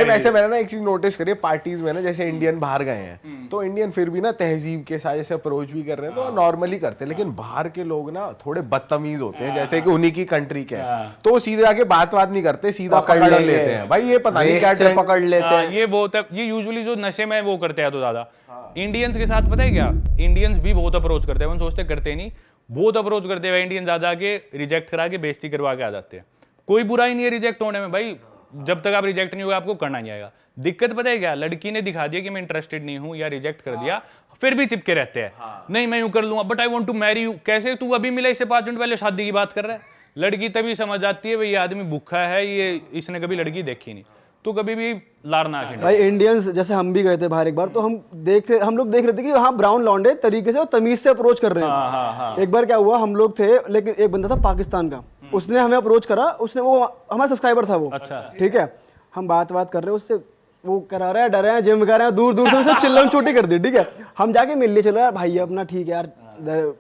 भाई वैसे मैंने ना एक चीज नोटिस करी पार्टीज में ना, जैसे इंडियन बाहर गए हैं तो इंडियन फिर भी ना तहजीब के साथ जैसे अप्रोच भी कर रहे हैं तो नॉर्मली करते हैं, लेकिन बाहर के लोग ना थोड़े बदतमीज होते हैं, जैसे कि उन्हीं की कंट्री के हैं तो वो सीधे आके बात नहीं करते, सीधा पकड़ लेते हैं। भाई ये पता नहीं क्या ट्रेंड पकड़ लेते हैं। ये बहुत है, ये यूजुअली जो नशे में वो करते हैं तो ज्यादा इंडियंस के साथ पता है क्या, इंडियंस भी बहुत अप्रोच करते हैं, हम सोचते करते नहीं, बहुत अप्रोच करते हैं इंडियन, ज्यादा के रिजेक्ट करा के बेइज्जती करवा के आ जाते हैं। कोई बुरा ही नहीं है रिजेक्ट होने में भाई, जब तक आप रिजेक्ट नहीं होगा आपको करना नहीं आएगा। दिक्कत पता है क्या, लड़की ने दिखा दिया कि मैं इंटरेस्टेड नहीं हूं या रिजेक्ट कर दिया, फिर भी चिपके रहते हैं। नहीं मैं यूं कर लूंगा but I want to marry you. कैसे तू अभी मिला इससे 5 मिनट पहले शादी की बात कर रहा है। लड़की तभी समझ जाती है भाई ये आदमी भूखा है, ये इसने कभी लड़की देखी नहीं, तो कभी भी लारना भाई इंडियंस जैसे हम भी गए थे बाहर एक बार, तो हम लोग देख रहे थे कि हाँ ब्राउन लौंडे तरीके से और तमीज से अप्रोच कर रहे हैं। एक बार क्या हुआ, हम लोग थे लेकिन एक बंदा था पाकिस्तान का, उसने हमें अप्रोच करा, उसने वो हमारा सब्सक्राइबर था वो, ठीक है, हम बात कर रहे हैं उससे, वो करा रहा है डर रहे हैं जिम कर रहे हैं, दूर दूर से उसे चिल्लम छोटी कर दी, ठीक है, हम जाके मिल लिए, चलो यार भाई अपना ठीक है यार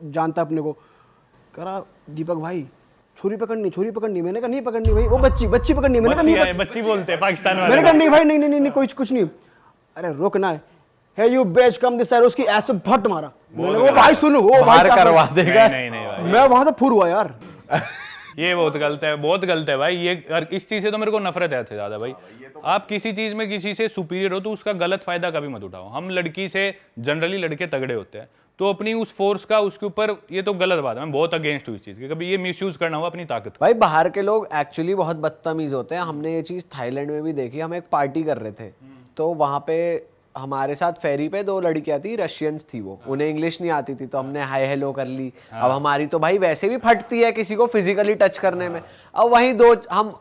जानता अपने को, करा दीपक भाई छोरी पकड़नी, मैंने कहा नहीं पकड़नी भाई, वो बच्ची पकड़नी, मैंने कहा नहीं, बच्ची बोलते हैं पाकिस्तान वाले, मैंने कहा नहीं भाई नहीं कुछ नहीं, अरे रुकना है यू बेच कम दिस साइड, उसकी ऐसे फट मारा, मैंने वो भाई सुनो वो भाई करवा देगा, नहीं भाई मैं वहां से फुर हुआ यार। ये बहुत गलत है, बहुत गलत है भाई ये, इस चीज से तो मेरे को नफरत है सबसे ज्यादा भाई। आप किसी चीज में किसी से सुपीरियर हो तो उसका गलत फायदा कभी मत उठाओ। हम लड़की से जनरली लड़के तगड़े होते हैं तो अपनी उस फोर्स का उसके ऊपर, ये तो गलत बात है, मैं बहुत अगेंस्ट हूँ इस चीज के, कभी ये मिसयूज करना हो अपनी ताकत। भाई बाहर के लोग एक्चुअली बहुत बदतमीज होते हैं, हमने ये चीज थाईलैंड में भी देखी। हम एक पार्टी कर रहे थे तो वहां पे हमारे साथ फेरी पे 2 लड़कियां थी, रशियंस थी वो, उन्हें इंग्लिश नहीं आती थी तो हमने हाय हेलो कर ली। अब हमारी तो भाई वैसे भी फटती है किसी को फिजिकली टच करने में, अब वहीं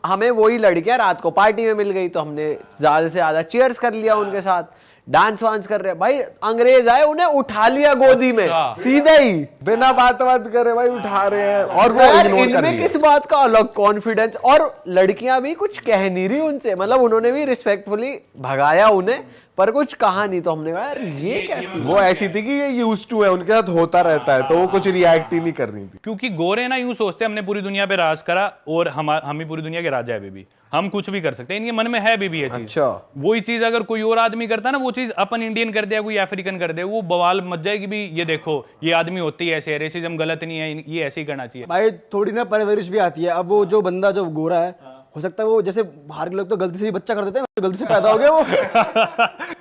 हमें वही लड़कियां रात को पार्टी में मिल गई तो हमने ज्यादा से ज्यादा चीयर्स कर लिया उनके साथ, डांस वांस कर रहे हैं। भाई अंग्रेज आए उन्हें उठा लिया गोदी में सीधे ही, बिना बात करे भाई उठा रहे हैं, और वो इनमें किस बात का अलग कॉन्फिडेंस, और लड़कियां भी कुछ कह नहीं रही उनसे, मतलब उन्होंने भी रिस्पेक्टफुली भगाया उन्हें पर कुछ कहा नहीं, तो हमने कहा यार ये कैसे, वो ऐसी थी कि ये यूज्ड टू है, उनके साथ होता रहता है तो वो कुछ रिएक्ट ही नहीं कर रही थी। क्योंकि गोरे ना यूं सोचते हमने पूरी दुनिया पे राज करा और हम ही पूरी दुनिया के राजा है अभी भी, हम कुछ भी कर सकते हैं, इनके मन में है अभी भी ये चीज। अच्छा वही चीज अगर कोई और आदमी करता ना, वो चीज अपन इंडियन कर दिया कोई अफ्रीकन कर दे, वो बवाल मच जाएगी भी, ये देखो ये आदमी होती है ऐसे, रेसिज्म गलत नहीं है, ये ऐसे ही करना चाहिए। भाई थोड़ी ना परवरिश भी आती है। अब वो जो बंदा जो गोरा है, हो सकता है वो जैसे बाहर के लोग तो गलती से भी बच्चा कर देते हैं, गलती से पैदा हो गया वो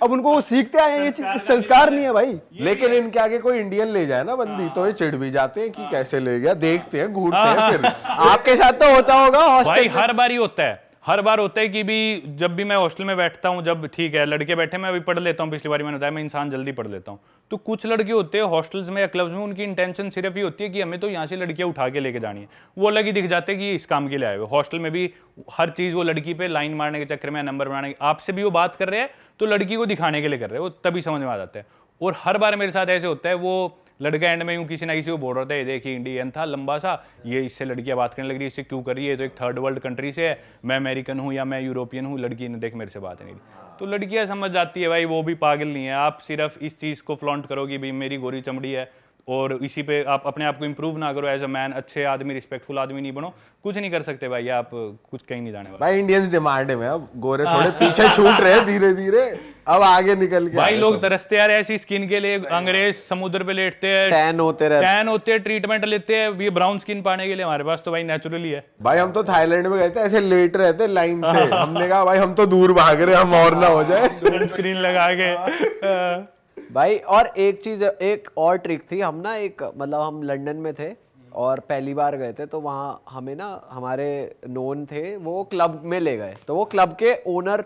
अब उनको वो सीखते आए हैं, ये संस्कार नहीं है भाई। लेकिन इनके आगे कोई इंडियन ले जाए ना बंदी तो ये चिढ़ भी जाते हैं कि कैसे ले गया, देखते हैं घूरते हैं फिर। आपके साथ तो होता होगा भाई, हर बार ही होता है, हर बार होता है कि भी जब भी मैं हॉस्टल में बैठता हूँ, जब ठीक है लड़के बैठे मैं अभी पढ़ लेता हूँ, पिछली बार मैंने बताया मैं इंसान जल्दी पढ़ लेता हूँ, तो कुछ लड़के होते हैं हॉस्टल्स में या क्लब्स में, उनकी इंटेंशन सिर्फ ये होती है कि हमें तो यहाँ से लड़कियाँ उठा के लेके जानी है, वो अलग ही दिख जाते हैं कि इस काम के लिए आए हुए। हॉस्टल में भी हर चीज़ वो लड़की पे लाइन मारने के चक्कर में, नंबर बनाने के, आपसे भी वो बात कर रहे हैं तो लड़की को दिखाने के लिए कर रहे हैं, वो तभी समझ में आ जाता है। और हर बार मेरे साथ ऐसे होता है, वो लड़का एंड में यूं किसी ना किसी को बोल रहा था, ये देखिए इंडियन था लंबा सा, ये इससे लड़कियां बात करने लग रही है, इससे क्यों कर रही है, तो एक थर्ड वर्ल्ड कंट्री से है, मैं अमेरिकन हूँ या मैं यूरोपियन हूँ, लड़की ने देख मेरे से बात नहीं की। तो लड़कियां समझ जाती है भाई, वो भी पागल नहीं है। आप सिर्फ इस चीज़ को फ्लॉन्ट करो कि भाई मेरी गोरी चमड़ी है और इसी पे आप अपने आप को इंप्रूव ना करो एज अ मैन, अच्छे आदमी रिस्पेक्टफुल आदमी नहीं बनो, कुछ नहीं कर सकते भाई, आप कुछ कहीं नहीं जाने वाले। भाई इंडियंस डिमांड में अब गोरे थोड़े पीछे छूट रहे हैं धीरे धीरे, अब आगे निकल के भाई लोग तरसते यार ऐसी स्किन के लिए, अंग्रेज समुद्र पे लेटते हैं, टैन होते हैं, ट्रीटमेंट लेते हैं ये ब्राउन स्किन पाने के लिए, हमारे पास तो भाई नेचुरली है। भाई हम तो थाईलैंड में गए थे, ऐसे लेट रहे थे लाइन से, हमने कहा भाई हम तो दूर भाग रहे, हम और ना हो जाए स्क्रीन लगा के भाई। और एक चीज, एक और ट्रिक थी, हम ना एक मतलब हम लंदन में थे और पहली बार गए थे, तो वहाँ हमें ना हमारे नोन थे, वो क्लब में ले गए, तो वो क्लब के ओनर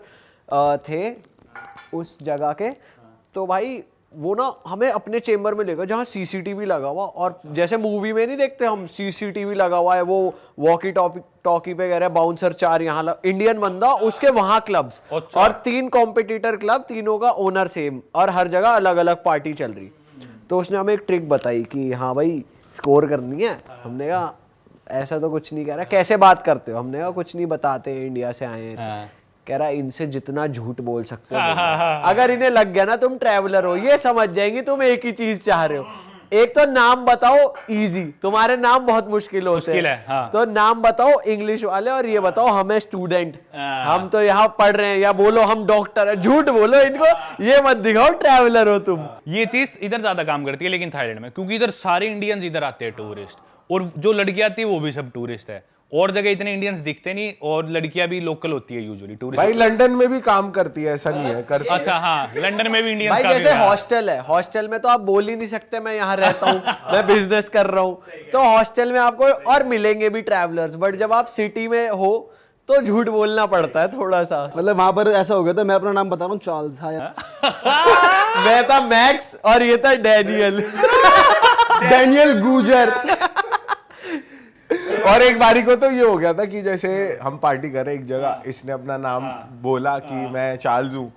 थे उस जगह के, तो भाई वो ना हमें अपने चेम्बर में ले गए जहाँ सीसीटीवी लगा हुआ, और जैसे मूवी में नहीं देखते हम सीसीटीवी लगा हुआ है, वो वॉकी टॉकी पे कह रहे बाउंसर 4 यहाँ इंडियन बंदा, उसके वहाँ क्लब्स और 3 कॉम्पिटिटर क्लब, तीनों का ओनर सेम, और हर जगह अलग अलग पार्टी चल रही। तो उसने हमें एक ट्रिक बताई कि हाँ भाई स्कोर करनी है। हमने कहा ऐसा तो कुछ नहीं कह रहा, कैसे बात करते हो, हमने कहा कुछ नहीं बताते, इंडिया से आए हैं। कह रहा इनसे जितना झूठ बोल सकते हो, अगर इन्हें लग गया ना तुम ट्रैवलर हो, ये समझ जाएंगे तुम एक ही चीज चाह रहे हो। एक तो नाम बताओ इजी, तुम्हारे नाम बहुत मुश्किल होते मुश्किल है, हाँ। तो नाम बताओ इंग्लिश वाले, और ये बताओ हमें स्टूडेंट, हम तो यहाँ पढ़ रहे हैं, या बोलो हम डॉक्टर है, झूठ बोलो इनको, ये मत दिखाओ ट्रैवलर हो तुम। ये चीज इधर ज्यादा काम करती है लेकिन थाईलैंड में, क्योंकि इधर सारे इंडियंस इधर आते हैं टूरिस्ट, और जो लड़की आती है वो भी सब टूरिस्ट है। और जगह इतने इंडियंस दिखते नहीं, और लड़कियां भी लोकल होती है यूजुअली टूरिस्ट। भाई लंदन में भी काम करती है, ऐसा नहीं है करती। अच्छा हाँ, लंदन में भी इंडियंस भाई काफी जैसे हैं। हॉस्टल है, हॉस्टल में तो आप बोल ही नहीं सकते मैं यहाँ रहता हूँ, मैं बिजनेस कर रहा हूँ, तो हॉस्टल में आपको और मिलेंगे भी ट्रैवलर्स, बट जब आप सिटी में हो तो झूठ बोलना पड़ता है थोड़ा सा। मतलब वहां पर ऐसा हो गया था, मैं अपना नाम बता रहा हूँ चार्ल्स, हाँ यार मैं था मैक्स और ये था डैनियल। डैनियल गूजर। और एक बारी को तो ये हो गया था कि जैसे हम पार्टी कर रहे एक जगह, इसने अपना नाम बोला कि मैं चार्ल्स हूँ,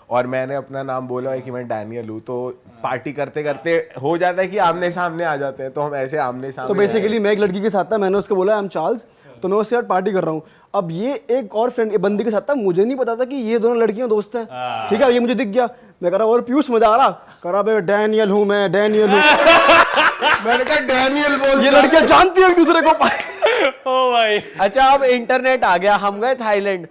और मैंने अपना नाम बोला कि मैं डैनियल हूँ, तो पार्टी करते करते हो जाता है कि आमने सामने आ जाते हैं, तो हम ऐसे आमने सामने। तो बेसिकली मैं एक लड़की के साथ था, मैंने उसको बोला आई एम चार्ल्स, तो मैं उसके साथ पार्टी कर रहा हूँ। अब ये एक और फ्रेंड बंदी के साथ था, मुझे नहीं पता था कि ये दोनों लड़कियां दोस्त हैं। ठीक है, ये मुझे दिख गया, मैं कह रहा और पीयूष मजा आ रहा, कह रहा भाई डैनियल हूँ मैं, डैनियल हूँ। मैंने कहा डैनियल बोल, ये लड़कियां जानती है एक दूसरे को। ओ भाई, अच्छा अब इंटरनेट आ गया, हम गए थाईलैंड,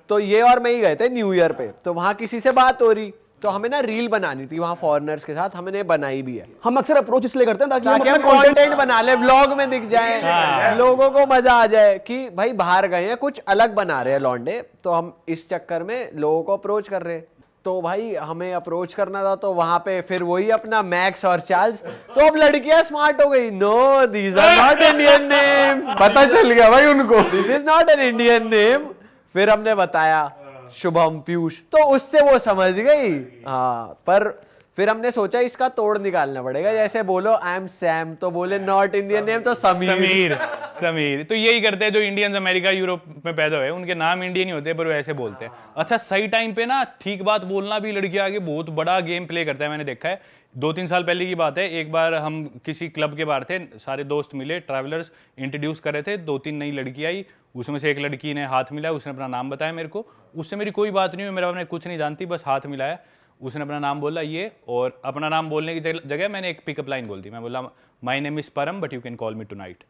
तो ये और मैं ही गए थे न्यू ईयर पे, तो वहां किसी से बात हो रही, तो हमें ना रील बनानी थी वहां फॉरेनर्स के साथ, हमने बनाई भी है हम अक्सर अप्रोच इसलिए करते हैं ताकि ताकि हम कंटेंट बना ले, व्लॉग में दिख जाए, लोगों को मजा आ जाए कि भाई बाहर गए हैं, कुछ अलग बना रहे हैं लौंडे, तो हम इस चक्कर में लोगों को अप्रोच कर रहे हैं। तो भाई हमें अप्रोच करना था, तो वहां पे फिर वही अपना मैक्स और चार्ल्स, तो अब लड़कियां स्मार्ट हो गई, no these are not Indian names, पता चल गया भाई उनको, this is not an Indian name. फिर हमने बताया शुभम पीयूष, तो उससे वो समझ गई। हाँ, पर फिर हमने सोचा इसका तोड़ निकालना पड़ेगा, जैसे बोलो आई एम सैम, तो बोले नॉट इंडियन नेम, तो समीर। समीर तो यही करते हैं जो इंडियंस अमेरिका यूरोप में पैदा हुए, उनके नाम इंडियन ही होते हैं पर वो ऐसे बोलते हैं। अच्छा सही टाइम पे ना ठीक बात बोलना भी लड़की आगे बहुत बड़ा गेम प्ले करता है, मैंने देखा है। 2-3 साल पहले की बात है, एक बार हम किसी क्लब के बाहर थे, सारे दोस्त मिले, ट्रैवलर्स इंट्रोड्यूस कर रहे थे, 2-3 नई लड़की आई, उसमें से एक लड़की ने हाथ मिलाया, उसने अपना नाम बताया मेरे को, उससे मेरी कोई बात नहीं हुई, मेरा अपने कुछ नहीं जानती, बस हाथ मिलाया, उसने अपना नाम बोला ये, और अपना नाम बोलने की जगह मैंने एक पिकअप लाइन बोल दी, मैं बोला my name is Param but you can call me tonight.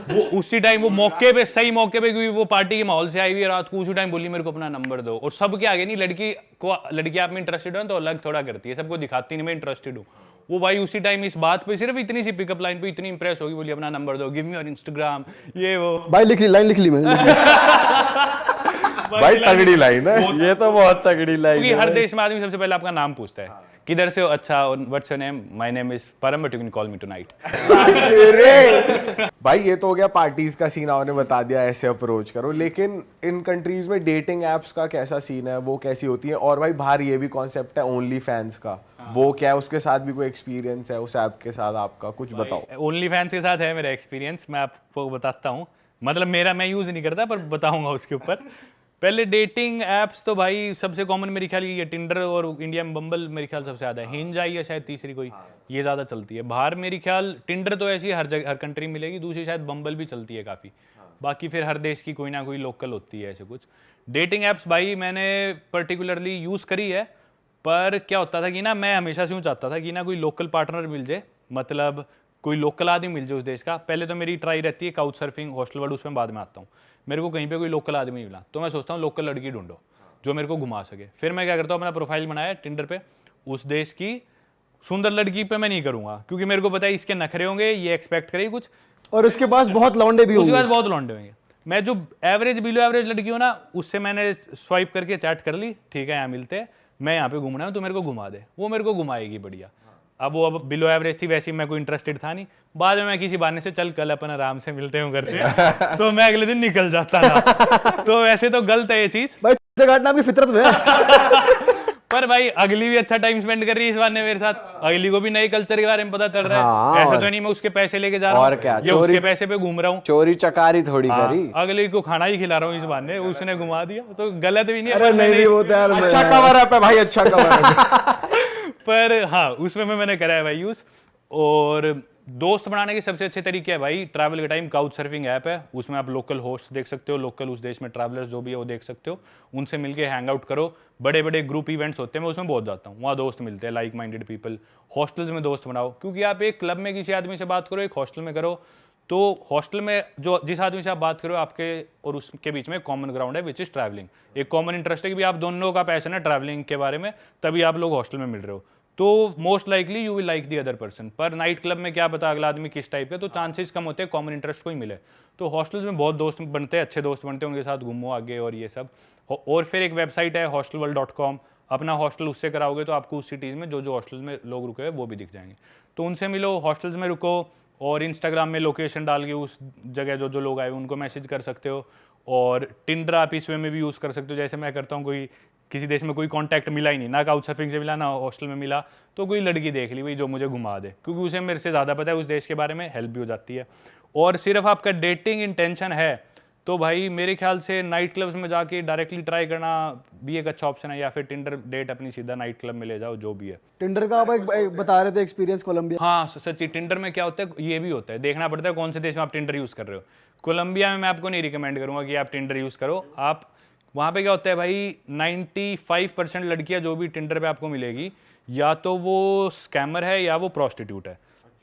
वो उसी टाइम वो मौके पे, सही मौके पे, क्योंकि वो पार्टी के माहौल से आई हुई रात को, उसी टाइम बोली मेरे को अपना नंबर दो, और सबके आगे नहीं, लड़की आप में इंटरेस्टेड हो तो अलग थोड़ा करती है, सबको दिखाती नहीं मैं इंटरेस्टेड हूँ। वो भाई उसी टाइम इस बात पे, सिर्फ इतनी सी पिकअप लाइन पे इतनी इंप्रेस होगी, बोली अपना नंबर दो, गिव मी योर इंस्टाग्राम, ये वो। भाई लिख ली, लाइन लिख ली मैंने। भाई तगड़ी लाइन है ये तो बहुत तगड़ी लाइन क्योंकि है। हर देश में आदमी सबसे पहले आपका नाम पूछता है, किधर से हो, अच्छा what's your name, my name is Param but you can call me tonight. भाई ये तो हो गया पार्टीज का सीन, आपने बता दिया ऐसे अप्रोच करो, लेकिन इन कंट्रीज में डेटिंग एप्स का कैसा सीन है, वो कैसी होती है? और भाई बाहर ये भी कॉन्सेप्ट है ओनली फैंस का, वो क्या है, उसके साथ भी कोई एक्सपीरियंस है उस ऐप के साथ आपका, कुछ बताओ। ओनली फैंस के साथ है मेरा एक्सपीरियंस, मैं आपको बताता हूँ, मतलब मेरा, मैं यूज नहीं करता पर बताऊंगा उसके ऊपर। पहले डेटिंग एप्स तो भाई सबसे कॉमन मेरे ख्याल ये टिंडर, और इंडिया में बम्बल मेरे ख्याल सबसे ज़्यादा है, हिंज आई है शायद तीसरी कोई, ये ज़्यादा चलती है बाहर मेरे ख्याल। टिंडर तो ऐसी हर जगह हर कंट्री में मिलेगी, दूसरी शायद बम्बल भी चलती है काफ़ी, बाकी फिर हर देश की कोई ना कोई लोकल होती है ऐसे कुछ। डेटिंग एप्स भाई मैंने पर्टिकुलरली यूज़ करी है, पर क्या होता था कि ना मैं हमेशा से यूँ चाहता था कि ना कोई लोकल पार्टनर मिल जाए, मतलब कोई लोकल आदमी मिल जाए उस देश का। पहले तो मेरी ट्राई रहती है काउच सर्फिंग, हॉस्टल वर्ड, उसमें बाद में आता हूँ। मेरे को कहीं पे कोई लोकल आदमी मिला तो मैं सोचता हूँ लोकल लड़की ढूंढो जो मेरे को घुमा सके। फिर मैं क्या करता हूँ, अपना प्रोफाइल बनाया टिंडर पे, उस देश की सुंदर लड़की पे मैं नहीं करूँगा, क्योंकि मेरे को पता है इसके नखरे होंगे, ये एक्सपेक्ट करेगी कुछ, और उसके पास बहुत लौंडे भी उसके होंगे। पास बहुत लौंडे होंगे। मैं जो एवरेज बिलो एवरेज लड़की हो ना, उससे मैंने स्वाइप करके चैट कर ली, ठीक है यहाँ मिलते हैं, मैं यहाँ पे घूमना है तो मेरे को घुमा दे, वो मेरे को घुमाएगी बढ़िया। अब वो अब बिलो एवरेज थी, वैसे ही मैं कोई इंटरेस्टेड था नहीं। बाद में मैं किसी बहाने से चल कल अपन आराम से मिलते हूँ करते हैं तो मैं अगले दिन निकल जाता था। तो वैसे तो गलत है ये चीज भाई काटना आपकी फितरत में है। पर भाई अगली भी अच्छा टाइम स्पेंड कर रही है इस बार ने मेरे साथ, अगली को भी नए कल्चर के बारे में पता चल रहा है। ऐसा तो नहीं मैं उसके पैसे लेके जा रहा और क्या, हूँ, ये उसके पैसे पे घूम रहा हूँ, चोरी चकारी थोड़ी करी। अगले को खाना ही खिला रहा हूँ इस बार ने, उसने घुमा दिया तो गलत भी नहीं है। अरे नहीं वो तो यार अच्छा कवर अप है भाई, अच्छा कवर अप। पर हाँ उसमें मैंने करा है भाई यूज। और दोस्त बनाने के सबसे अच्छे तरीके है भाई, ट्रैवल के टाइम काउच सर्फिंग ऐप है, उसमें आप लोकल होस्ट देख सकते हो, लोकल उस देश में ट्रैवलर्स जो भी है वो देख सकते हो, उनसे मिलके हैंग आउट करो। बड़े बड़े ग्रुप इवेंट्स होते हैं, मैं उसमें बहुत जाता हूँ, वहाँ दोस्त मिलते हैं, लाइक माइंडेड पीपल। हॉस्टल्स में दोस्त बनाओ, क्योंकि आप एक क्लब में किसी आदमी से बात करो, एक हॉस्टल में करो, तो हॉस्टल में जो जिस आदमी से आप बात करो, आपके और उसके बीच में कॉमन ग्राउंड है विच इज ट्रैवलिंग। एक कॉमन इंटरेस्ट है कि भी आप दोनों का पैशन है ट्रैवलिंग के बारे में, तभी आप लोग हॉस्टल में मिल रहे हो, तो most likely you will like the other person. पर नाइट क्लब में क्या पता अगला आदमी किस टाइप का, तो चांसेस कम होते हैं कॉमन इंटरेस्ट को ही मिले। तो हॉस्टल्स में बहुत दोस्त बनते हैं, अच्छे दोस्त बनते हैं, उनके साथ घूमो आगे और ये सब। और फिर एक वेबसाइट है hostelworld.com, अपना हॉस्टल उससे कराओगे तो आपको उस सिटीज़ में जो हॉस्टल्स में लोग रुके हुए वो भी दिख जाएंगे, तो उनसे मिलो, हॉस्टल्स में रुको। और इंस्टाग्राम में लोकेशन डाल के उस जगह जो जो लोग आए उनको मैसेज कर सकते हो। और टिंडर आप इस वे में भी यूज़ कर सकते हो, जैसे मैं करता हूँ, कोई किसी देश में कोई कांटेक्ट मिला ही नहीं, ना काउच सर्फिंग से मिला ना हॉस्टल में मिला, तो कोई लड़की देख ली भाई जो मुझे घुमा दे, क्योंकि उसे मेरे से ज़्यादा पता है उस देश के बारे में, हेल्प भी हो जाती है। और सिर्फ आपका डेटिंग इंटेंशन है तो भाई मेरे ख्याल से नाइट क्लब्स में जाके डायरेक्टली ट्राई करना भी एक अच्छा ऑप्शन है, या फिर टिंडर डेट अपनी सीधा नाइट क्लब में ले जाओ, जो भी है। टिंडर का आप एक बता रहे थे एक्सपीरियंस कोलंबिया। हाँ सच्ची, टिंडर में क्या होता है ये भी होता है, देखना पड़ता है कौन से देश में आप टिंडर यूज़ कर रहे हो। कोलंबिया में मैं आपको नहीं रिकमेंड करूँगा कि आप टिंडर यूज़ करो। आप वहाँ पे क्या होता है भाई, 95% लड़कियाँ जो भी टिंडर पे आपको मिलेगी, या तो वो स्कैमर है या वो प्रोस्टिट्यूट है।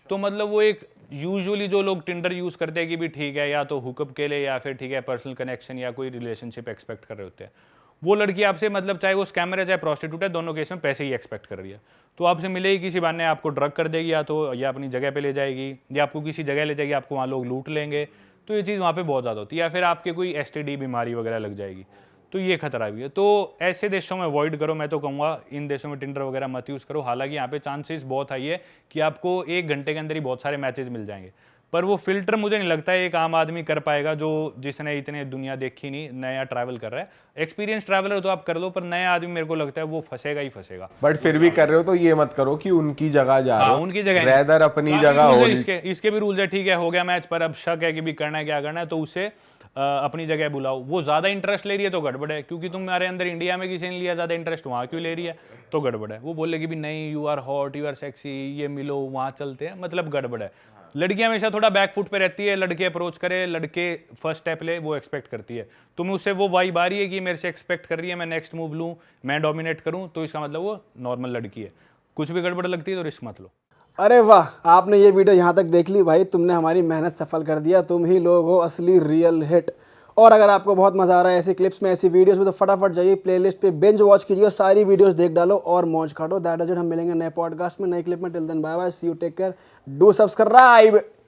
तो मतलब वो एक यूजुअली जो लोग टिंडर यूज़ करते हैं कि भी ठीक है या तो हुकअप के लिए या फिर ठीक है पर्सनल कनेक्शन या कोई रिलेशनशिप एक्सपेक्ट कर रहे होते हैं, वो लड़की आपसे मतलब चाहे वो स्कैमर है चाहे प्रोस्टिट्यूट है, दोनों केस में पैसे ही एक्सपेक्ट कर रही है। तो आपसे मिलेगी किसी बहाने, आपको ड्रग कर देगी, या तो या अपनी जगह पे ले जाएगी, या आपको किसी जगह ले जाएगी, आपको वहाँ लोग लूट लेंगे। तो ये चीज़ वहाँ पे बहुत ज़्यादा होती है, या फिर आपके कोई STD बीमारी वगैरह लग जाएगी, तो ये खतरा भी है। तो ऐसे देशों में अवॉइड करो, मैं तो कहूँगा इन देशों में टिंडर वगैरह मत यूज़ करो। हालांकि यहाँ पे चांसेस बहुत हाई है कि आपको 1 घंटे के अंदर ही बहुत सारे मैचेस मिल जाएंगे, पर वो फिल्टर मुझे नहीं लगता है एक आम आदमी कर पाएगा जो जिसने इतने दुनिया देखी नहीं, नया ट्रैवल कर रहा है। एक्सपीरियंस ट्रैवलर तो आप कर लो, पर नया आदमी मेरे को लगता है वो फंसेगा ही फंसेगा। बट फिर भी कर रहे हो तो ये मत करो कि उनकी जगह जा रहे हो, उनकी जगह रेदर अपनी जगह हो। इसके भी रूल्स है, ठीक है हो गया मैच, पर अब शक है कि भी करना है क्या करना है, तो उसे अपनी जगह बुलाओ। वो ज़्यादा इंटरेस्ट ले रही है तो गड़बड़ है, क्योंकि तुम्हारे अंदर इंडिया में किसी ने लिया ज़्यादा इंटरेस्ट, वहाँ क्यों ले रही है, तो गड़बड़ है। वो बोलेगी भी नहीं you are hot, you are sexy, ये मिलो वहाँ चलते हैं, मतलब गड़बड़ है। लड़की हमेशा थोड़ा बैक फुट पे रहती है, लड़के अप्रोच करे, लड़के फर्स्ट स्टेप ले, वो एक्सपेक्ट करती है। तुम्हें उससे वो वाइब आ रही है कि मेरे से एक्सपेक्ट कर रही है मैं नेक्स्ट मूव लूँ, मैं डोमिनेट करूँ, तो इसका मतलब वो नॉर्मल लड़की है। कुछ भी गड़बड़ लगती है तो रिस्क मत लो। अरे वाह, आपने ये वीडियो यहाँ तक देख ली भाई, तुमने हमारी मेहनत सफल कर दिया, तुम ही लोग हो असली रियल हिट। और अगर आपको बहुत मजा आ रहा है ऐसी क्लिप्स में, ऐसी वीडियोस में, तो फटाफट जाइए प्लेलिस्ट पे बिंज वॉच कीजिए और सारी वीडियोस देख डालो और मौज काटो। दैट इज इट, हम मिलेंगे नए पॉडकास्ट में, नए क्लिप में। Till then bye bye, see you, take care, do subscribe.